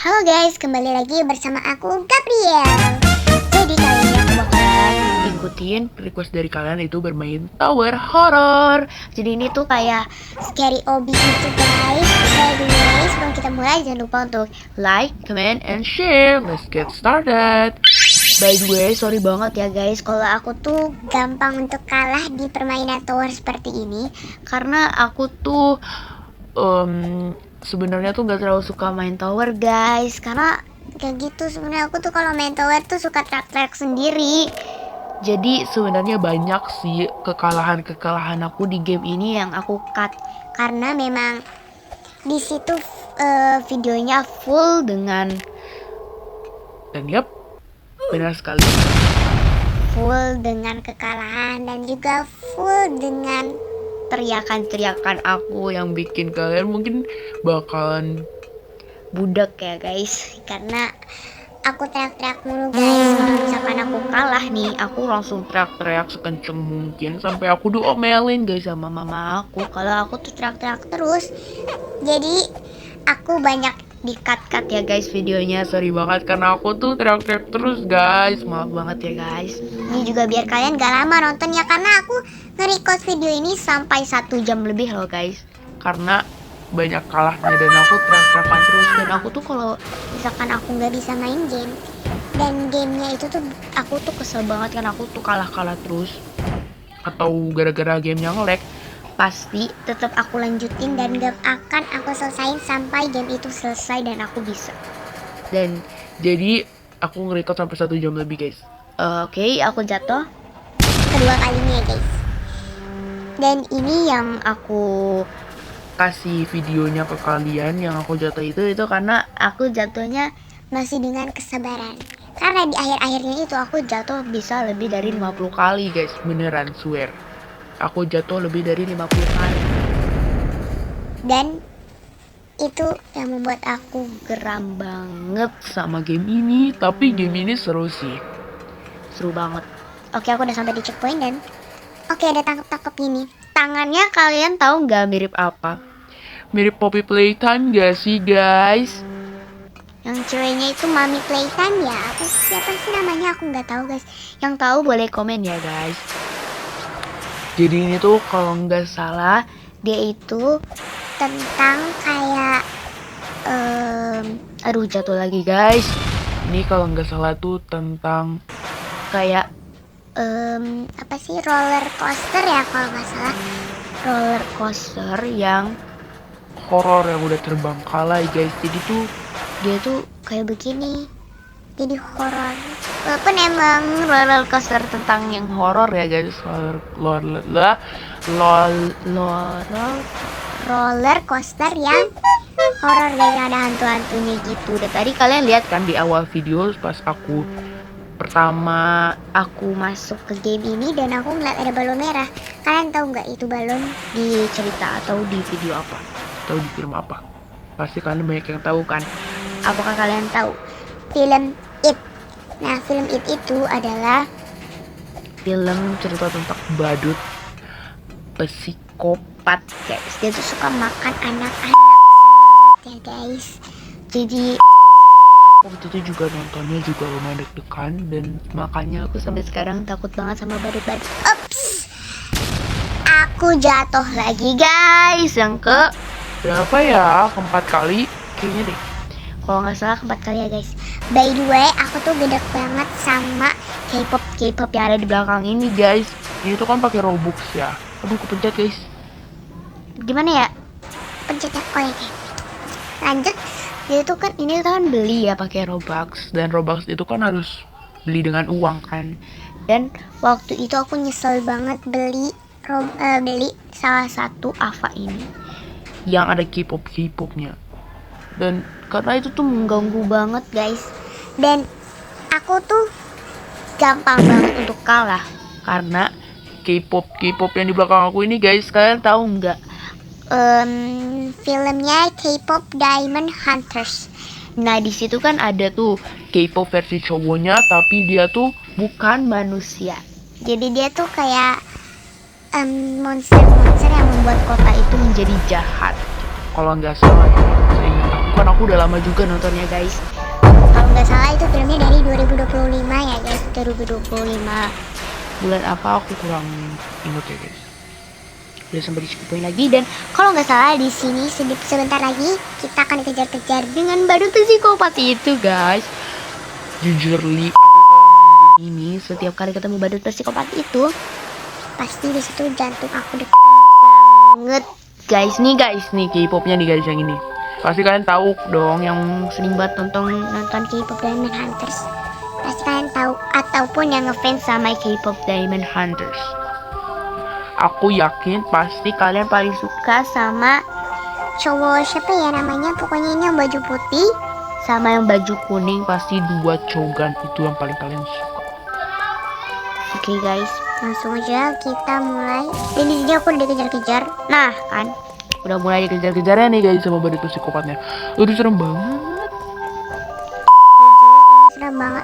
Halo guys, kembali lagi bersama aku Gabriel. Jadi kali ini aku bakalan ikutin request dari kalian itu bermain tower horror. Jadi ini tuh kayak scary obi gitu guys. By the way, sebelum kita mulai jangan lupa untuk Like, comment, and share. Let's get started. By the way, sorry banget ya guys kalau aku tuh gampang untuk kalah di permainan tower seperti ini. Karena aku tuh sebenarnya tuh gak terlalu suka main tower guys. Karena kayak gitu sebenarnya aku tuh kalau main tower tuh suka teriak-teriak sendiri. Jadi sebenarnya banyak sih kekalahan aku di game ini yang aku cut karena memang di situ videonya full dengan benar sekali full dengan kekalahan dan juga full dengan teriakan-teriakan aku yang bikin kalian mungkin bakalan budak ya guys, karena aku teriak-teriak mulu guys. Kalau misalkan aku kalah nih, aku langsung teriak-teriak sekenceng mungkin sampai aku diomelin guys sama mama aku. Kalau aku tuh teriak-teriak terus, jadi aku banyak di-cut ya guys videonya. Sorry banget karena aku tuh teriak-teriak terus guys. Maaf banget ya guys. Ini juga biar kalian gak lama nontonnya, karena aku nge-record video ini sampai 1 jam lebih loh guys. Karena banyak kalahnya dan aku teriak-teriakan terus. Dan aku tuh kalau misalkan aku nggak bisa main game dan gamenya itu tuh aku tuh kesel banget kan aku tuh kalah terus, atau gara-gara gamenya nge-lag, pasti tetap aku lanjutin dan gak akan aku selesain sampai game itu selesai dan aku bisa. Dan jadi aku nge-record sampai 1 jam lebih guys. Oke, aku jatuh kedua kalinya ya guys. Dan ini yang aku kasih videonya ke kalian yang aku jatuh itu karena aku jatuhnya masih dengan kesabaran. Karena di akhir-akhirnya itu aku jatuh bisa lebih dari 50 kali guys, beneran swear. Aku jatuh lebih dari 50 kali. Dan itu yang membuat aku geram banget sama game ini. Tapi game ini seru sih, seru banget. Oke, aku udah sampai di checkpoint dan oke, ada tangkap ini. Tangannya kalian tahu nggak mirip apa? Mirip Poppy Playtime gak sih guys? Yang ceweknya itu Mami Playtime ya? Siapa sih namanya? Aku nggak tahu guys. Yang tahu boleh komen ya guys. Jadi ini tuh kalau nggak salah dia itu tentang kayak aduh jatuh lagi guys. Ini kalau nggak salah tuh tentang kayak apa sih, roller coaster ya kalau nggak salah. Roller coaster yang horor yang udah terbengkalai guys. Jadi tuh dia tuh kayak begini, jadi horor. Walaupun emang roller coaster tentang yang horor ya guys, roller coaster yang horor dan ada hantu-hantunya gitu. Dan tadi kalian lihat kan di awal video pas aku pertama aku masuk ke game ini dan aku ngeliat ada balon merah. Kalian tahu nggak itu balon di cerita atau di video apa? Atau di film apa? Pasti kalian banyak yang tahu kan? Apakah kalian tahu film It? Nah, film It itu adalah film cerita tentang badut psikopat guys. Dia tuh suka makan anak-anak ya guys. Jadi waktu itu juga nontonnya juga lumayan deg-degan dan makanya aku sampai sekarang takut banget sama badut-badut. Ups, aku jatuh lagi guys. Yang ke berapa ya? Keempat kali kayaknya deh. Kalau nggak salah keempat kali ya guys. By the way, aku tuh gede banget sama K-pop yang ada di belakang ini guys. Ini tuh kan pakai Robux ya. Aduh, kepencet guys. Gimana ya? Pencetnya. Oh ya, okay. Lanjut. Jadi tuh kan ini kan beli ya pakai Robux, dan Robux itu kan harus beli dengan uang kan. Dan waktu itu aku nyesel banget beli salah satu Ava ini yang ada K-popnya. Dan karena itu tuh mengganggu banget guys. Dan aku tuh gampang banget untuk kalah karena K-pop yang di belakang aku ini guys. Kalian tahu nggak? Filmnya K-pop Diamond Hunters. Nah di situ kan ada tuh K-pop versi cowoknya, tapi dia tuh bukan manusia. Jadi dia tuh kayak monster yang membuat kota itu menjadi jahat. Kalau nggak salah ya, seingat aku kan aku udah lama juga nontonnya guys. Kalau nggak salah itu filmnya dari 2025 ya guys, 2025. Bulan apa aku kurang ingat ya guys. Udah sampai di checkpoint Lagi, dan kalau nggak salah di sini sebentar lagi kita akan dikejar-kejar dengan badut psikopat itu guys. Jujurly aku kalau main game ini setiap kali ketemu badut psikopat itu pasti di situ jantung aku deg-degan banget. Guys nih K-popnya nih guys yang ini. Pasti kalian tahu dong yang sering banget nonton K-pop Diamond Hunters. Pasti kalian tahu, ataupun yang ngefans sama K-pop Diamond Hunters. Aku yakin pasti kalian paling suka sama cowok siapa ya namanya, pokoknya ini yang baju putih sama yang baju kuning, pasti dua cogan itu yang paling kalian suka. Oke guys, langsung aja kita mulai. Dan di sini aku udah dikejar-kejar. Nah kan, udah mulai dikejar-kejarnya nih guys sama badut psikopatnya. Itu serem banget. Serem banget.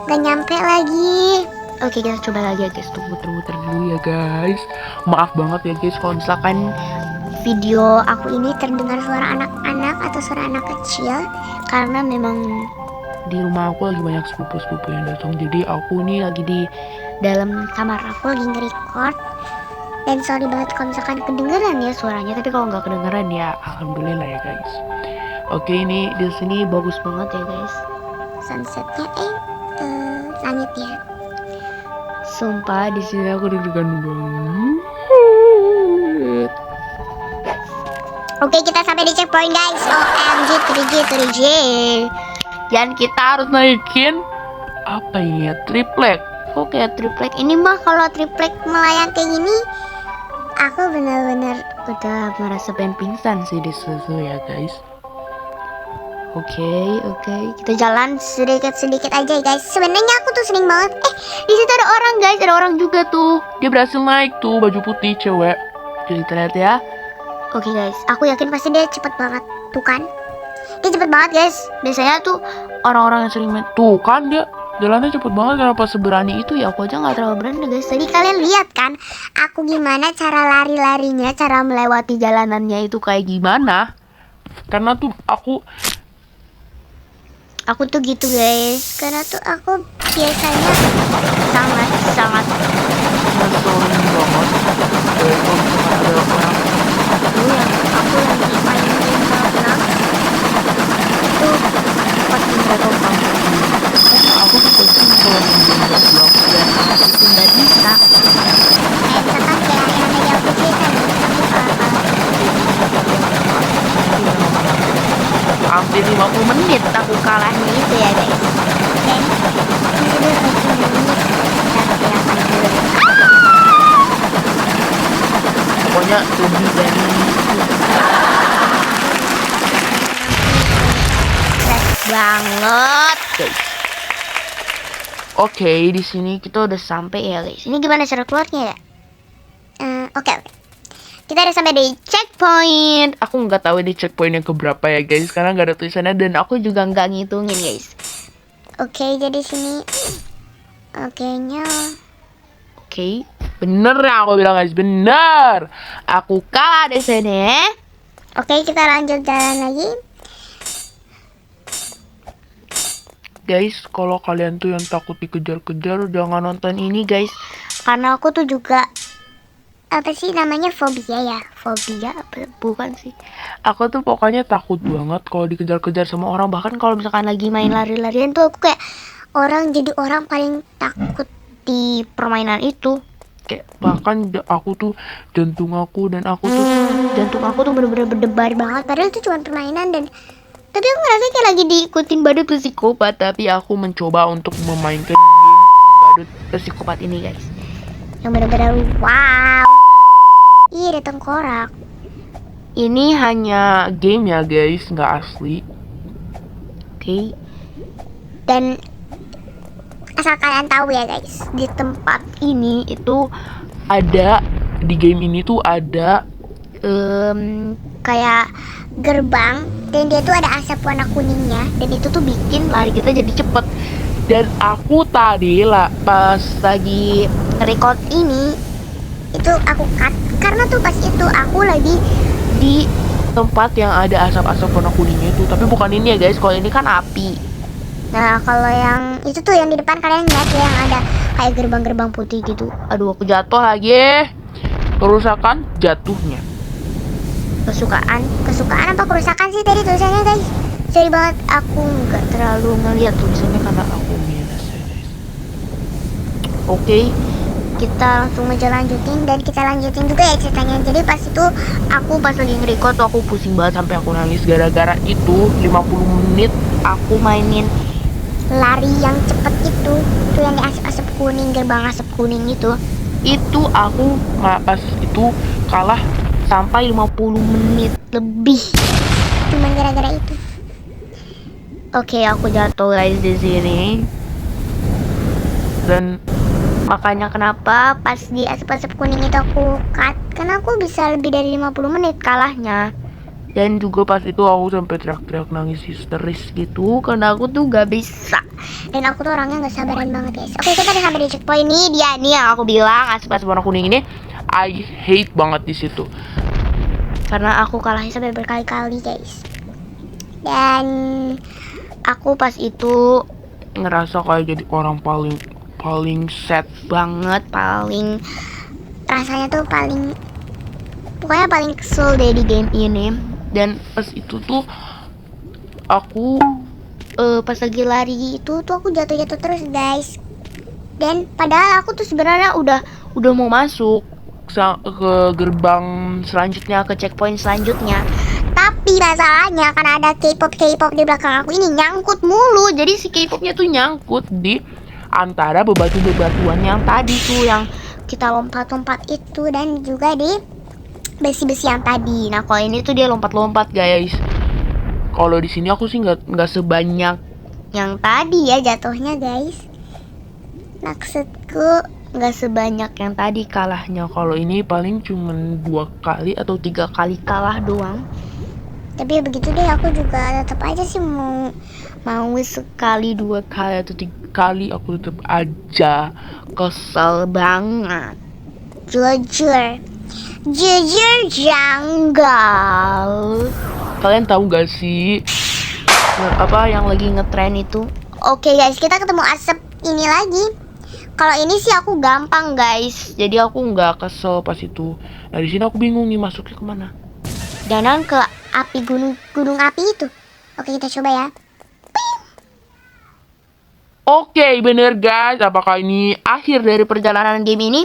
Gak nyampe lagi. Oke, kita coba lagi ya guys. Tunggu muter dulu ya guys. Maaf banget ya guys kalau misalkan video aku ini terdengar suara anak-anak atau suara anak kecil, karena memang di rumah aku lagi banyak sepupu-sepupu yang datang. Jadi aku nih lagi di dalam kamar aku lagi nge-record. Dan sorry banget kalau misalkan kedengeran ya suaranya, tapi kalau nggak kedengeran ya alhamdulillah ya guys. Oke, ini di sini bagus banget ya guys. Sunsetnya langitnya. Sumpah di sini aku deg-degan banget. Oke, kita sampai di checkpoint guys. OMG 3G. Dan kita harus naikin apa ini ya, triplek. Oke, triplek. Ini mah kalau triplek melayang kayak gini, aku bener-bener udah merasa pengen pingsan sih di situ ya guys. Oke, kita jalan sedikit aja guys. Sebenarnya aku tuh sering banget. Di situ ada orang guys, ada orang juga tuh. Dia berhasil naik tuh, baju putih cewek. Jadi kita lihat ya. Oke guys, aku yakin pasti dia cepet banget. Tuh kan, dia cepet banget guys. Biasanya tuh orang-orang yang sering main, tuh kan dia jalannya cepet banget. Kenapa seberani itu ya? Aku aja nggak terlalu berani guys. Tadi kalian lihat kan, aku gimana cara lari-larinya, cara melewati jalanannya itu kayak gimana? Karena tuh aku tuh gitu guys. Karena tuh aku biasanya sangat ngeselin banget. Kalau misalkan ada orang itu yang aku lagi main game Roblox itu pas mereka tampil karena aku tuh posting kalau main game Roblox dan aku tuh nggak bisa. Kayak misalkan kayak yang tadi aku cerita nih, aku hampir 50 menit aku kalahnya itu ya guys. Dan ini dia lagi nangis cara yang paling dulu. Pokoknya lebih dari banget guys. Oke, di sini kita udah sampai ya guys. Ini gimana cara keluarnya ya? Oke. Kita udah sampai di checkpoint. Aku nggak tahu di checkpoint yang keberapa ya guys, karena nggak ada tulisannya dan aku juga nggak ngitungin guys. Oke, jadi sini Oke, bener ya aku bilang guys, bener. Aku kalah di sini. Oke, kita lanjut jalan lagi. Guys, kalau kalian tuh yang takut dikejar-kejar, jangan nonton ini guys. Karena aku tuh juga apa sih namanya, fobia apa bukan sih, aku tuh pokoknya takut banget kalau dikejar-kejar sama orang. Bahkan kalau misalkan lagi main lari-larian tuh aku kayak jadi orang paling takut di permainan itu. Kayak bahkan aku tuh jantung aku tuh bener-bener berdebar banget, padahal itu cuma permainan. Dan tapi aku ngerasa kayak lagi diikutin badut psikopat. Tapi aku mencoba untuk memainkan game badut psikopat ini guys, yang bener-bener wow. Ih, ada tengkorak. Ini hanya game ya guys, nggak asli. Oke. Dan asal kalian tahu ya guys, di tempat ini itu ada, di game ini tuh ada kayak gerbang, dan dia tuh ada asap warna kuningnya, dan itu tuh bikin lari kita jadi cepet. Dan aku tadi lah pas lagi record ini itu aku cut karena tuh pas itu aku lagi di tempat yang ada asap-asap warna kuningnya itu. Tapi bukan ini ya guys, kalau ini kan api. Nah kalau yang itu tuh yang di depan kalian lihat ya, yang ada kayak gerbang-gerbang putih gitu. Aduh, aku jatuh lagi. Kerusakan jatuhnya. Kesukaan apa kerusakan sih tadi tulisannya guys? Sorry banget, aku nggak terlalu ngeliat tulisannya karena aku minus ya guys. Oke. Kita langsung aja lanjutin, dan kita lanjutin juga ya ceritanya. Jadi pas itu Aku pas lagi nge-record tuh aku pusing banget sampai aku nangis gara-gara itu 50 menit aku mainin lari yang cepet itu tuh yang di asap-asap kuning, gerbang asap kuning itu. itu aku pas itu kalah sampai 50 menit lebih. Cuman gara-gara itu. Oke, aku jatuh guys di sini. Dan Makanya kenapa pas di asap-asap kuning itu aku cut, karena aku bisa lebih dari 50 menit kalahnya. dan juga pas itu aku sampai teriak-teriak nangis histeris gitu karena aku tuh gak bisa. Dan aku tuh orangnya gak sabaran banget guys. Oke, kita udah sampai di checkpoint ini. Dia nih yang aku bilang Asap-asap warna kuning ini I hate banget di situ. karena aku kalahnya sampai berkali-kali guys. Dan aku pas itu Ngerasa kayak jadi orang paling sad banget, paling rasanya tuh paling, pokoknya paling kesel deh di game ini. dan pas itu tuh aku Pas lagi lari itu tuh aku jatuh-jatuh terus guys. Dan padahal aku tuh sebenarnya udah mau masuk ke gerbang selanjutnya, ke checkpoint selanjutnya. tapi masalahnya karena ada K-pop di belakang aku ini nyangkut mulu. Jadi si K-popnya tuh nyangkut di antara bebatuan yang tadi tuh yang Kita lompat-lompat itu, dan juga di besi-besi yang tadi. Nah kalau ini tuh dia lompat-lompat guys. Kalau di sini aku sih nggak sebanyak yang tadi ya jatuhnya guys. Maksudku nggak sebanyak yang tadi kalahnya. Kalau ini paling cuman 2 kali atau 3 kali kalah doang. tapi ya begitu deh, aku juga tetap aja sih mau Sekali 2 kali atau 3 kali aku tetap aja kesel banget. jujur janggal. Kalian tahu gak sih apa yang lagi ngetren itu? Oke guys, kita ketemu asap ini lagi. Kalau ini sih aku gampang guys. Jadi aku nggak kesel pas itu. Nah di sini aku bingung nih masuknya kemana. Dan ke api gunung api itu. Oke, kita coba ya. Oke, bener guys. Apakah ini akhir dari perjalanan game ini?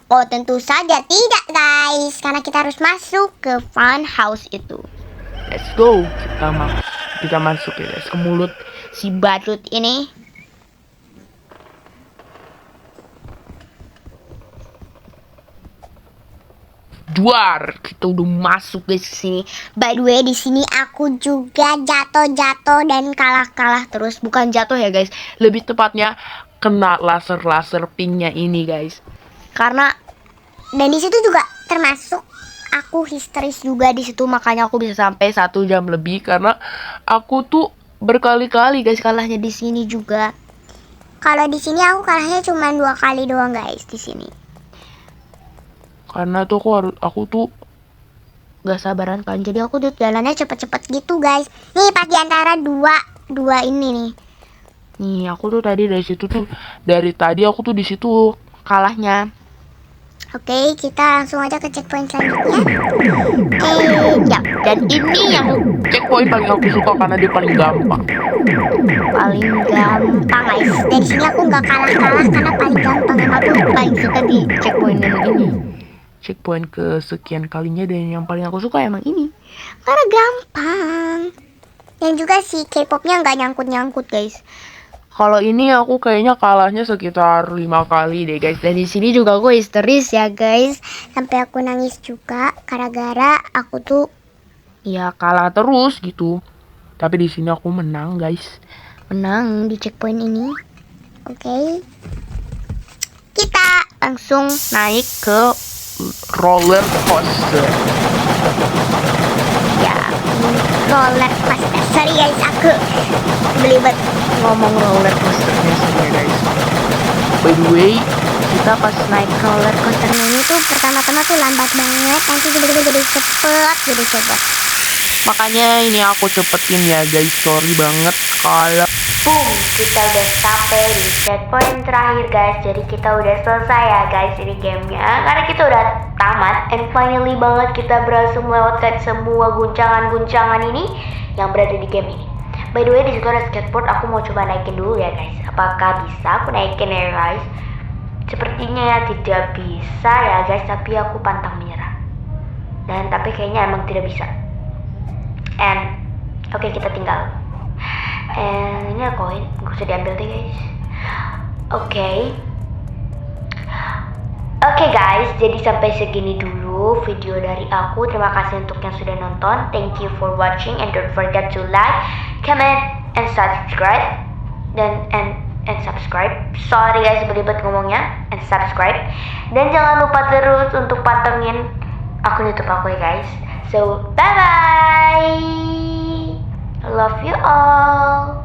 Oh, tentu saja tidak guys, karena kita harus masuk ke fun house itu. Let's go. Kita masuk ya guys ke mulut Si badut ini. Duar. Kita udah masuk guys ke sini. By the way, di sini aku juga jatuh dan kalah terus. Bukan jatuh ya guys. Lebih tepatnya kena laser pinknya ini guys. Karena dan di situ juga termasuk aku histeris juga di situ, Makanya aku bisa sampai 1 jam lebih karena aku tuh berkali-kali guys kalahnya di sini juga. Kalau di sini aku kalahnya cuma 2 kali doang guys di sini. Karena tuh aku tuh Gak sabaran kan, jadi aku tuh jalannya cepet-cepet gitu guys. Nih pas diantara dua ini nih. Nih aku tuh tadi dari tadi aku tuh di situ kalahnya. Oke, kita langsung aja ke checkpoint selanjutnya. Ya, dan ini yang checkpoint paling aku suka karena dia paling gampang. Paling gampang guys. Dari sini aku nggak kalah karena paling gampang. Emang aku paling suka di Checkpoint yang ini. Checkpoint kesekian kalinya dan yang paling aku suka emang ini. karena gampang. Dan juga si K-popnya nggak nyangkut guys. Kalau ini aku kayaknya kalahnya sekitar 5 kali deh guys. Dan di sini juga aku histeris ya guys. Sampai aku nangis juga gara-gara aku tuh ya kalah terus gitu. Tapi di sini aku menang guys. menang di checkpoint ini. Oke. Kita Langsung naik ke roller coaster. ya roller coaster. Sorry guys, aku belibet Ngomong roller coasternya sebenarnya guys. By the way, kita pas naik roller coasternya ini tuh pertama-tama tuh lambat banget, nanti tiba-tiba jadi cepet. Makanya ini aku cepetin ya guys, sorry banget kalau Boom, kita udah sampai di checkpoint terakhir guys. Jadi kita udah selesai ya guys ini gamenya. Karena kita udah tamat. And finally banget kita berhasil melewatkan semua guncangan-guncangan ini yang berada di game ini. By the way, di situ ada skateboard. Aku mau coba naikin dulu ya guys. Apakah bisa aku naikin ya guys? Sepertinya ya tidak bisa ya guys. Tapi aku pantang menyerah. Dan tapi kayaknya emang tidak bisa. And oke, kita tinggal. And ini ada koin, gak usah diambil deh guys. Oke guys, jadi sampai segini dulu video dari aku. Terima kasih untuk yang sudah nonton. Thank you for watching and don't forget to like, comment, and subscribe. And subscribe. Sorry guys, belibet ngomongnya. And subscribe. Dan jangan lupa terus untuk pantengin akun YouTube aku ya guys. So bye bye. Love you all.